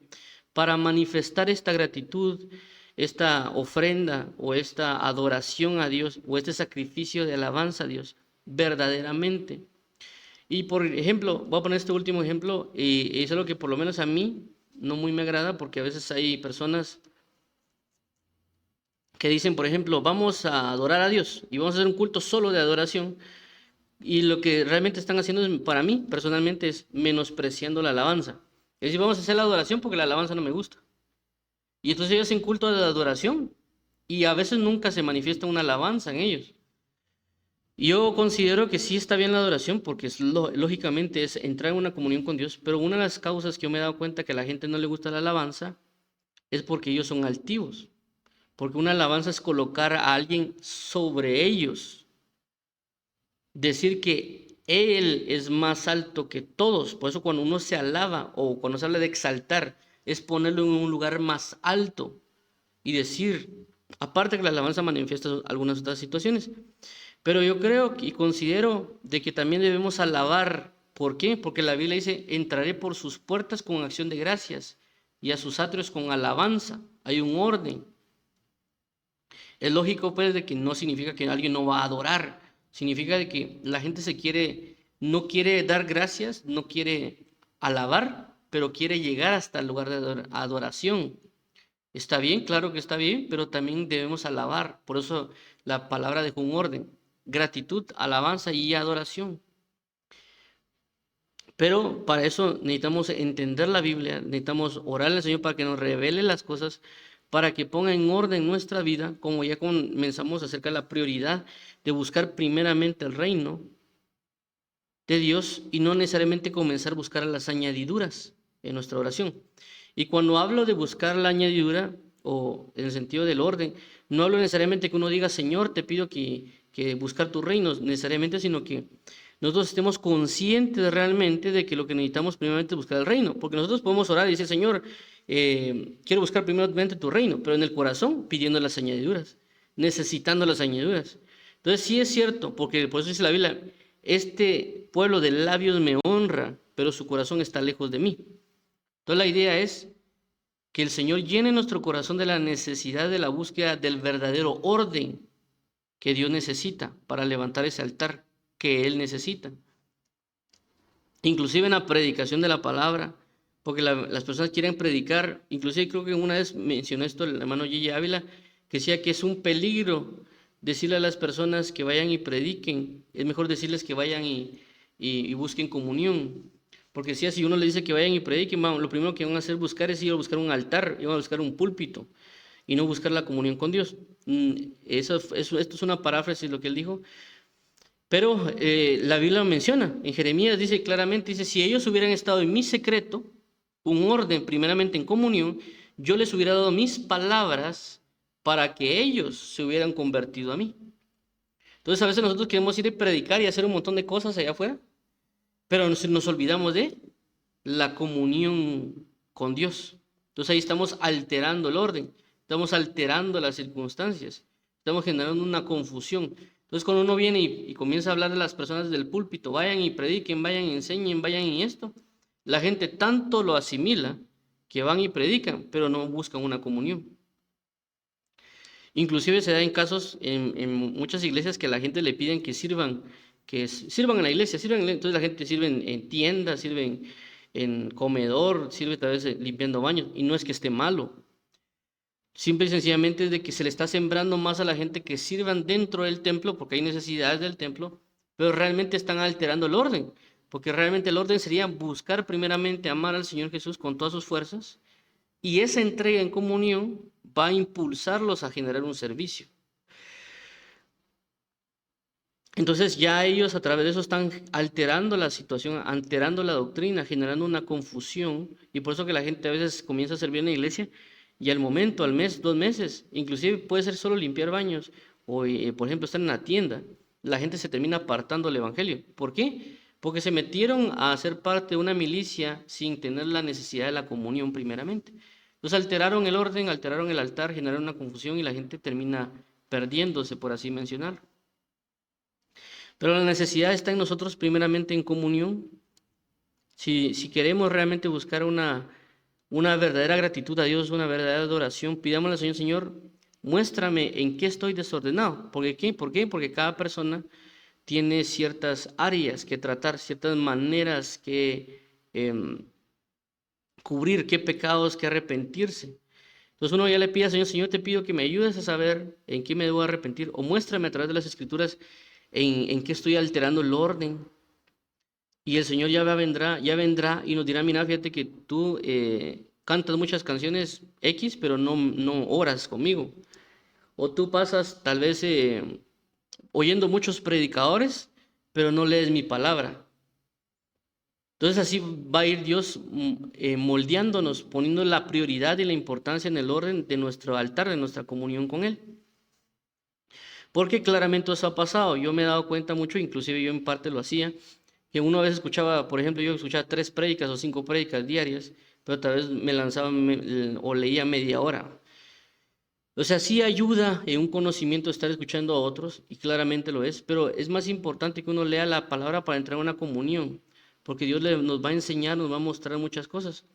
para manifestar esta gratitud, esta ofrenda o esta adoración a Dios o este sacrificio de alabanza a Dios verdaderamente. Y por ejemplo, voy a poner este último ejemplo, y es algo que por lo menos a mí no muy me agrada, porque a veces hay personas que dicen, por ejemplo, vamos a adorar a Dios y vamos a hacer un culto solo de adoración, y lo que realmente están haciendo para mí personalmente es menospreciando la alabanza. Es decir, vamos a hacer la adoración porque la alabanza no me gusta. Y entonces ellos hacen culto de adoración y a veces nunca se manifiesta una alabanza en ellos. Yo considero que sí está bien la adoración porque lógicamente es entrar en una comunión con Dios, pero una de las causas que yo me he dado cuenta que a la gente no le gusta la alabanza es porque ellos son altivos. Porque una alabanza es colocar a alguien sobre ellos. Decir que Él es más alto que todos. Por eso cuando uno se alaba o cuando se habla de exaltar, es ponerlo en un lugar más alto y decir, aparte que la alabanza manifiesta algunas otras situaciones, pero yo creo y considero de que también debemos alabar. ¿Por qué? Porque la Biblia dice, entraré por sus puertas con acción de gracias y a sus atrios con alabanza. Hay un orden. Es lógico pues de que no significa que alguien no va a adorar, significa de que la gente no quiere dar gracias, no quiere alabar, pero quiere llegar hasta el lugar de adoración. Está bien, claro que está bien, pero también debemos alabar. Por eso la palabra dejó un orden: gratitud, alabanza y adoración. Pero para eso necesitamos entender la Biblia, necesitamos orarle al Señor para que nos revele las cosas, para que ponga en orden nuestra vida, como ya comenzamos acerca de la prioridad de buscar primeramente el reino de Dios y no necesariamente comenzar a buscar las añadiduras en nuestra oración. Y cuando hablo de buscar la añadidura, o en el sentido del orden, no hablo necesariamente que uno diga, Señor, te pido que que buscar tu reino necesariamente, sino que nosotros estemos conscientes realmente de que lo que necesitamos primeramente es buscar el reino, porque nosotros podemos orar y decir, Señor, quiero buscar primeramente tu reino, pero en el corazón pidiendo las añadiduras, necesitando las añadiduras. Entonces sí es cierto, porque por eso dice la Biblia, este pueblo de labios me honra, pero su corazón está lejos de mí. Entonces la idea es que el Señor llene nuestro corazón de la necesidad de la búsqueda del verdadero orden que Dios necesita para levantar ese altar que Él necesita. Inclusive en la predicación de la palabra, porque las personas quieren predicar, inclusive creo que una vez mencionó esto el hermano Gigi Ávila, que decía que es un peligro decirle a las personas que vayan y prediquen, es mejor decirles que vayan y busquen comunión, porque si uno le dice que vayan y prediquen, lo primero que van a hacer es ir a buscar un altar, van a buscar un púlpito, y no buscar la comunión con Dios. Esto es una paráfrasis de lo que él dijo, pero la Biblia menciona, en Jeremías dice claramente, dice, si ellos hubieran estado en mi secreto, un orden primeramente en comunión, yo les hubiera dado mis palabras para que ellos se hubieran convertido a mí. Entonces a veces nosotros queremos ir a predicar y hacer un montón de cosas allá afuera, pero nos olvidamos de la comunión con Dios. Entonces ahí estamos alterando el orden, estamos alterando las circunstancias, estamos generando una confusión. Entonces cuando uno viene y comienza a hablar de las personas del púlpito, vayan y prediquen, vayan y enseñen, vayan y esto, la gente tanto lo asimila que van y predican, pero no buscan una comunión. Inclusive se da en casos en muchas iglesias que a la gente le piden que sirvan en la iglesia, entonces la gente sirve en tiendas, sirve en comedor, sirve tal vez limpiando baños, y no es que esté malo. Simple y sencillamente es de que se le está sembrando más a la gente que sirvan dentro del templo, porque hay necesidades del templo, pero realmente están alterando el orden, porque realmente el orden sería buscar primeramente amar al Señor Jesús con todas sus fuerzas, y esa entrega en comunión va a impulsarlos a generar un servicio. Entonces ya ellos a través de eso están alterando la situación, alterando la doctrina, generando una confusión, y por eso que la gente a veces comienza a servir en la iglesia y al momento, al mes, 2 meses, inclusive puede ser solo limpiar baños o por ejemplo estar en la tienda, la gente se termina apartando del evangelio. ¿Por qué? Porque se metieron a ser parte de una milicia sin tener la necesidad de la comunión primeramente. Entonces alteraron el orden, alteraron el altar, generaron una confusión y la gente termina perdiéndose, por así mencionarlo. Pero la necesidad está en nosotros primeramente en comunión. Si queremos realmente buscar una verdadera gratitud a Dios, una verdadera adoración, pidámosle al Señor, Señor, muéstrame en qué estoy desordenado. ¿Por qué? Porque cada persona tiene ciertas áreas que tratar, ciertas maneras que cubrir, qué pecados que arrepentirse. Entonces uno ya le pide al Señor, Señor, te pido que me ayudes a saber en qué me debo arrepentir, o muéstrame a través de las Escrituras en qué estoy alterando el orden. Y el Señor ya vendrá y nos dirá, mira, fíjate que tú cantas muchas canciones X, pero no oras conmigo. O tú pasas tal vez oyendo muchos predicadores, pero no lees mi palabra. Entonces así va a ir Dios moldeándonos, poniendo la prioridad y la importancia en el orden de nuestro altar, de nuestra comunión con Él. Porque claramente eso ha pasado. Yo me he dado cuenta mucho, inclusive yo en parte lo hacía, que uno a veces escuchaba, por ejemplo, yo escuchaba 3 prédicas o 5 prédicas diarias, pero tal vez me lanzaba o leía media hora. O sea, sí ayuda en un conocimiento estar escuchando a otros, y claramente lo es, pero es más importante que uno lea la palabra para entrar en una comunión, porque Dios nos va a enseñar, nos va a mostrar muchas cosas.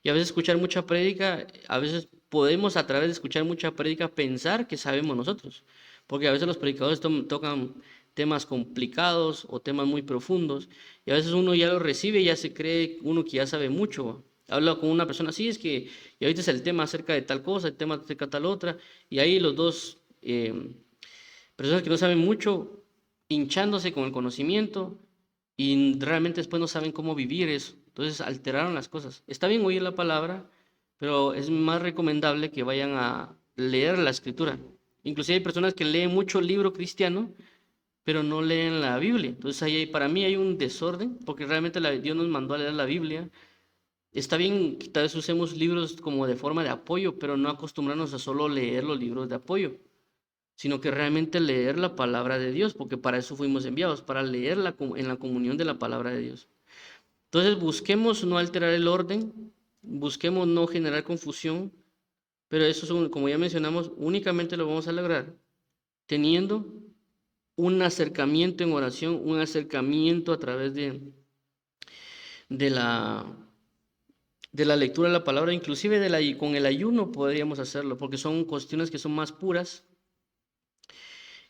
Y a veces escuchar mucha prédica, a veces podemos a través de escuchar mucha prédica pensar que sabemos nosotros, porque a veces los predicadores tocan temas complicados o temas muy profundos, y a veces uno ya lo recibe y ya se cree uno que ya sabe mucho. Habla con una persona, sí, es que, y ahorita es el tema acerca de tal cosa, el tema acerca de tal otra, y ahí los dos, personas que no saben mucho, hinchándose con el conocimiento, y realmente después no saben cómo vivir eso. Entonces alteraron las cosas. Está bien oír la palabra, pero es más recomendable que vayan a leer la escritura. Inclusive hay personas que leen mucho libro cristiano, pero no leen la Biblia. Entonces ahí para mí hay un desorden, porque realmente Dios nos mandó a leer la Biblia. Está bien que tal vez usemos libros como de forma de apoyo, pero no acostumbrarnos a solo leer los libros de apoyo. sino que realmente leer la palabra de Dios, porque para eso fuimos enviados, para leerla en la comunión de la palabra de Dios. Entonces busquemos no alterar el orden, busquemos no generar confusión, pero eso, como ya mencionamos, únicamente lo vamos a lograr teniendo un acercamiento en oración, un acercamiento a través de la, de la lectura de la palabra, inclusive con el ayuno podríamos hacerlo, porque son cuestiones que son más puras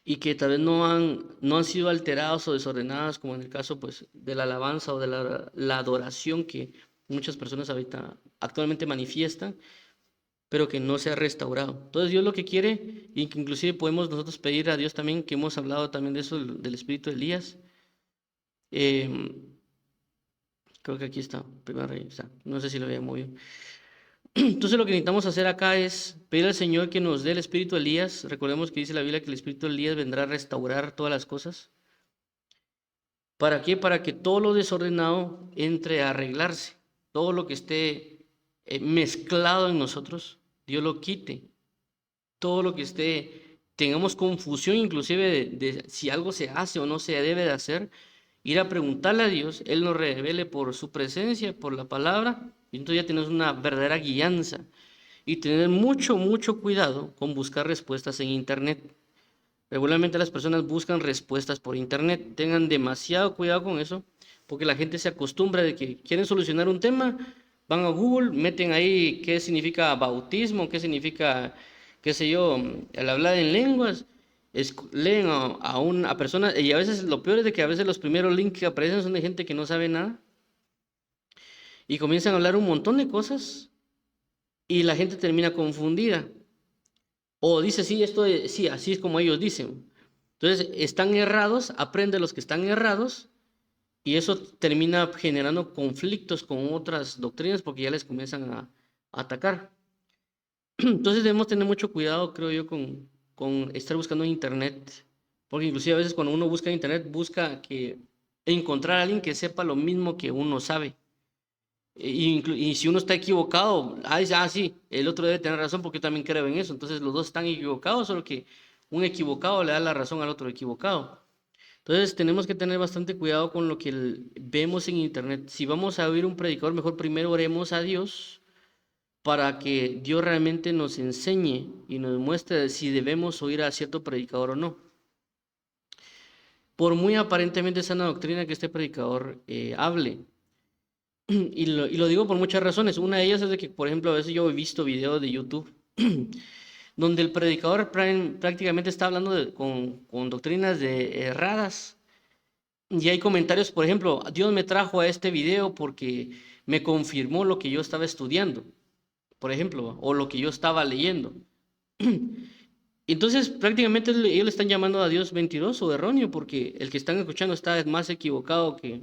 y que tal vez no han sido alteradas o desordenadas, como en el caso pues, de la alabanza o de la adoración que muchas personas actualmente manifiestan, pero que no se ha restaurado. Entonces Dios lo que quiere, y que inclusive podemos nosotros pedir a Dios también, que hemos hablado también de eso, del espíritu de Elías. Creo que aquí está, Primera Rey, está. No sé si lo había movido. Entonces lo que necesitamos hacer acá es pedir al Señor que nos dé el espíritu de Elías. Recordemos que dice la Biblia que el espíritu de Elías vendrá a restaurar todas las cosas. ¿Para qué? Para que todo lo desordenado entre a arreglarse. Todo lo que esté mezclado en nosotros, Dios lo quite. Todo lo que tengamos confusión inclusive de si algo se hace o no se debe de hacer, ir a preguntarle a Dios, Él nos revele por su presencia, por la palabra, y entonces ya tenemos una verdadera guianza. Y tener mucho, mucho cuidado con buscar respuestas en Internet. Regularmente las personas buscan respuestas por Internet. Tengan demasiado cuidado con eso, porque la gente se acostumbra de que quieren solucionar un tema, van a Google, meten ahí qué significa bautismo, qué significa, qué sé yo, el hablar en lenguas, leen a personas, y a veces lo peor es de que a veces los primeros links que aparecen son de gente que no sabe nada, y comienzan a hablar un montón de cosas, y la gente termina confundida. O dice, sí, sí, así es como ellos dicen. Entonces, están errados, aprende los que están errados, y eso termina generando conflictos con otras doctrinas porque ya les comienzan a atacar. Entonces debemos tener mucho cuidado, creo yo, con estar buscando en Internet, porque inclusive a veces cuando uno busca en Internet, busca encontrar a alguien que sepa lo mismo que uno sabe. Y si uno está equivocado, sí, el otro debe tener razón porque yo también creo en eso. Entonces los dos están equivocados, solo que un equivocado le da la razón al otro equivocado. Entonces tenemos que tener bastante cuidado con lo que vemos en Internet. Si vamos a oír un predicador, mejor primero oremos a Dios para que Dios realmente nos enseñe y nos muestre si debemos oír a cierto predicador o no. Por muy aparentemente sana doctrina que este predicador hable. Y lo digo por muchas razones. Una de ellas es de que, por ejemplo, a veces yo he visto videos de YouTube donde el predicador prácticamente está hablando con doctrinas erradas. Y hay comentarios, por ejemplo, Dios me trajo a este video porque me confirmó lo que yo estaba estudiando, por ejemplo, o lo que yo estaba leyendo. Entonces, prácticamente ellos le están llamando a Dios mentiroso o erróneo, porque el que están escuchando está más equivocado que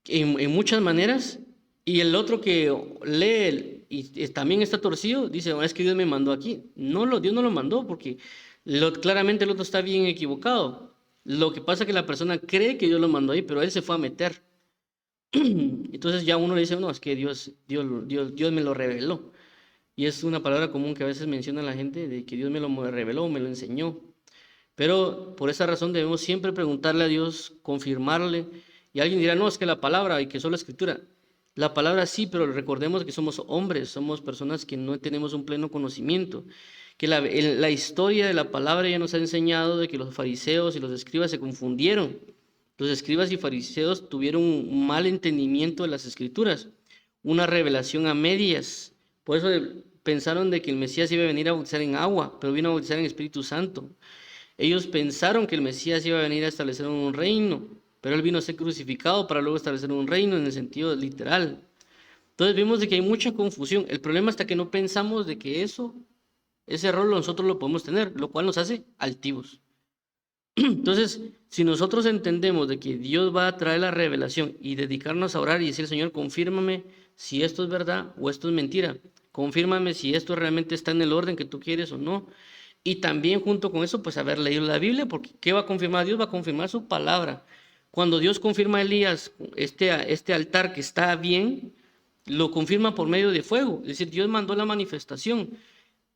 en muchas maneras, y el otro que lee y también está torcido, dice, es que Dios me mandó aquí. No, Dios no lo mandó, porque claramente el otro está bien equivocado. Lo que pasa es que la persona cree que Dios lo mandó ahí, pero él se fue a meter. Entonces ya uno le dice, no, es que Dios me lo reveló. Y es una palabra común que a veces menciona la gente, de que Dios me lo reveló, me lo enseñó. Pero por esa razón debemos siempre preguntarle a Dios, confirmarle. Y alguien dirá, no, es que la palabra y que solo la escritura. La palabra sí, pero recordemos que somos hombres, somos personas que no tenemos un pleno conocimiento. Que la historia de la palabra ya nos ha enseñado de que los fariseos y los escribas se confundieron. Los escribas y fariseos tuvieron un mal entendimiento de las escrituras, una revelación a medias. Por eso pensaron de que el Mesías iba a venir a bautizar en agua, pero vino a bautizar en Espíritu Santo. Ellos pensaron que el Mesías iba a venir a establecer un reino, pero él vino a ser crucificado para luego establecer un reino en el sentido literal. Entonces vemos de que hay mucha confusión. El problema está que no pensamos de que ese error nosotros lo podemos tener, lo cual nos hace altivos. Entonces, si nosotros entendemos de que Dios va a traer la revelación y dedicarnos a orar y decir, Señor, confírmame si esto es verdad o esto es mentira. Confírmame si esto realmente está en el orden que tú quieres o no. Y también junto con eso, pues haber leído la Biblia, porque ¿qué va a confirmar Dios? Va a confirmar su palabra. Cuando Dios confirma a Elías este altar que está bien, lo confirma por medio de fuego. Es decir, Dios mandó la manifestación.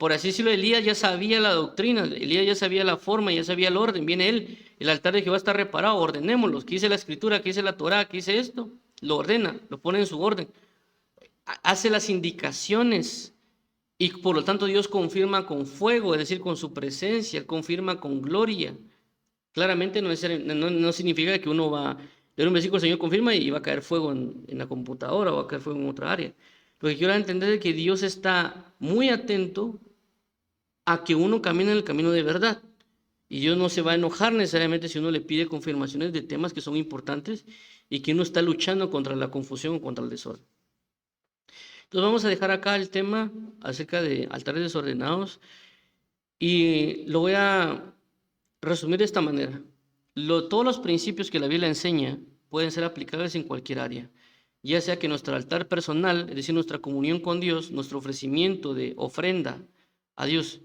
por así decirlo, Elías ya sabía la doctrina, Elías ya sabía la forma, ya sabía el orden. Viene él, el altar de Jehová está reparado, ordenémoslo. ¿Qué dice la escritura? ¿Qué dice la Torá? ¿Qué dice esto? Lo ordena, lo pone en su orden. Hace las indicaciones y por lo tanto Dios confirma con fuego, es decir, con su presencia, confirma con gloria. Claramente no significa que uno va a leer un versículo, el Señor confirma y va a caer fuego en la computadora o va a caer fuego en otra área. Lo que quiero entender es que Dios está muy atento a que uno camine en el camino de verdad. Y Dios no se va a enojar necesariamente si uno le pide confirmaciones de temas que son importantes y que uno está luchando contra la confusión o contra el desorden. Entonces vamos a dejar acá el tema acerca de altares desordenados y lo voy a resumir de esta manera. Todos los principios que la Biblia enseña pueden ser aplicables en cualquier área, ya sea que nuestro altar personal, es decir, nuestra comunión con Dios, nuestro ofrecimiento de ofrenda a Dios,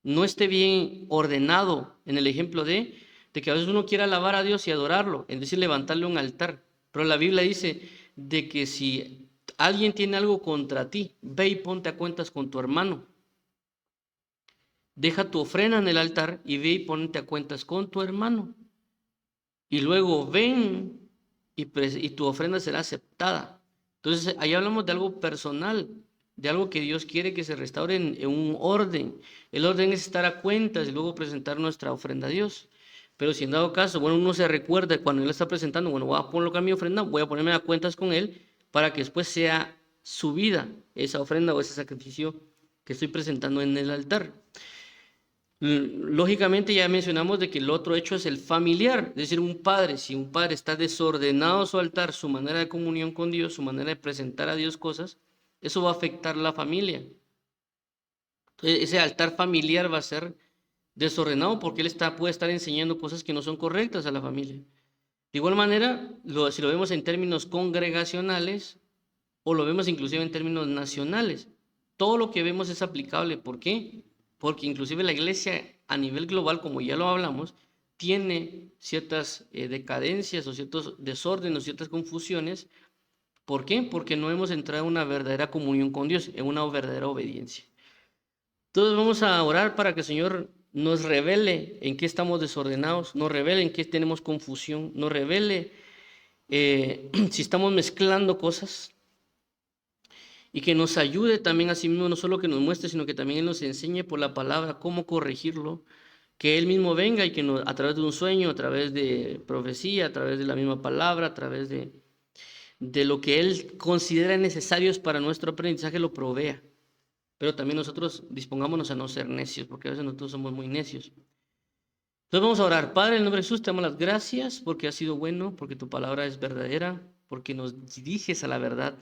no esté bien ordenado en el ejemplo de que a veces uno quiere alabar a Dios y adorarlo, es decir, levantarle un altar. Pero la Biblia dice de que si alguien tiene algo contra ti, ve y ponte a cuentas con tu hermano. Deja tu ofrenda en el altar y ve y ponte a cuentas con tu hermano. Y luego ven y tu ofrenda será aceptada. Entonces, ahí hablamos de algo personal, de algo que Dios quiere que se restaure en un orden. El orden es estar a cuentas y luego presentar nuestra ofrenda a Dios. Pero si en dado caso, bueno, uno se recuerda cuando Él está presentando, bueno, voy a colocar mi ofrenda, voy a ponerme a cuentas con Él para que después sea subida esa ofrenda o ese sacrificio que estoy presentando en el altar. Lógicamente ya mencionamos de que el otro hecho es el familiar, es decir, un padre, si un padre está desordenado su altar, su manera de comunión con Dios, su manera de presentar a Dios cosas, eso va a afectar la familia. Entonces, ese altar familiar va a ser desordenado porque él puede estar enseñando cosas que no son correctas a la familia. De igual manera, si lo vemos en términos congregacionales o lo vemos inclusive en términos nacionales, todo lo que vemos es aplicable. ¿Por qué? Porque inclusive la iglesia a nivel global, como ya lo hablamos, tiene ciertas decadencias o ciertos desórdenes o ciertas confusiones. ¿Por qué? Porque no hemos entrado en una verdadera comunión con Dios, en una verdadera obediencia. Entonces vamos a orar para que el Señor nos revele en qué estamos desordenados, nos revele en qué tenemos confusión, nos revele si estamos mezclando cosas y que nos ayude también a sí mismo, no solo que nos muestre, sino que también Él nos enseñe por la palabra cómo corregirlo, que Él mismo venga y que a través de un sueño, a través de profecía, a través de la misma palabra, a través de lo que Él considera necesarios para nuestro aprendizaje, lo provea. Pero también nosotros dispongámonos a no ser necios, porque a veces nosotros somos muy necios. Entonces vamos a orar. Padre, en el nombre de Jesús, te damos las gracias porque has sido bueno, porque tu palabra es verdadera, porque nos diriges a la verdad.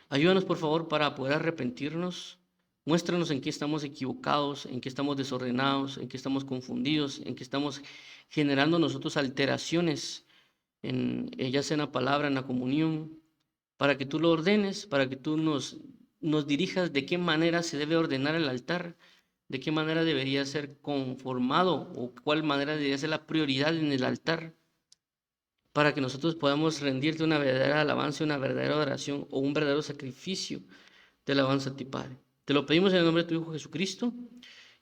Ayúdanos, por favor, para poder arrepentirnos. Muéstranos en qué estamos equivocados, en qué estamos desordenados, en qué estamos confundidos, en qué estamos generando nosotros alteraciones, ya sea en la palabra, en la comunión, para que tú lo ordenes, para que tú nos dirijas de qué manera se debe ordenar el altar, de qué manera debería ser conformado o cuál manera debería ser la prioridad en el altar, para que nosotros podamos rendirte una verdadera alabanza, una verdadera oración o un verdadero sacrificio de alabanza a ti, Padre. Te lo pedimos en el nombre de tu Hijo Jesucristo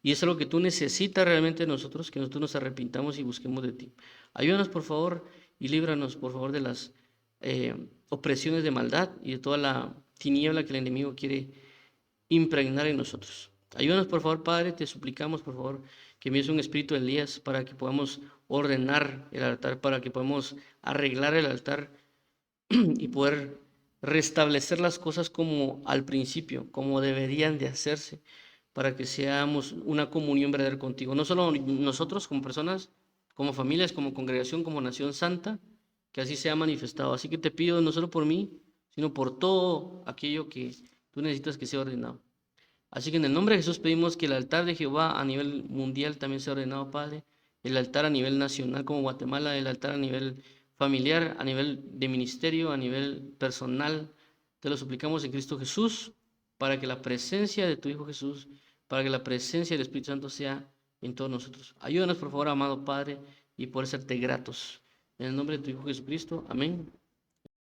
y es algo que tú necesitas realmente de nosotros, que nosotros nos arrepintamos y busquemos de ti. Ayúdanos, por favor, y líbranos, por favor, de las opresiones de maldad y de toda la tiniebla que el enemigo quiere impregnar en nosotros. Ayúdanos, por favor, Padre, te suplicamos, por favor, que envíes un espíritu de Elías para que podamos ordenar el altar, para que podamos arreglar el altar y poder restablecer las cosas como al principio, como deberían de hacerse, para que seamos una comunión verdadera contigo. No solo nosotros como personas, como familias, como congregación, como nación santa, que así sea manifestado. Así que te pido no solo por mí, sino por todo aquello que tú necesitas que sea ordenado. Así que en el nombre de Jesús pedimos que el altar de Jehová a nivel mundial también sea ordenado, Padre. El altar a nivel nacional como Guatemala, el altar a nivel familiar, a nivel de ministerio, a nivel personal. Te lo suplicamos en Cristo Jesús para que la presencia de tu Hijo Jesús, para que la presencia del Espíritu Santo sea en todos nosotros. Ayúdanos, por favor, amado Padre, y poder serte gratos. En el nombre de tu Hijo Jesucristo. Amén.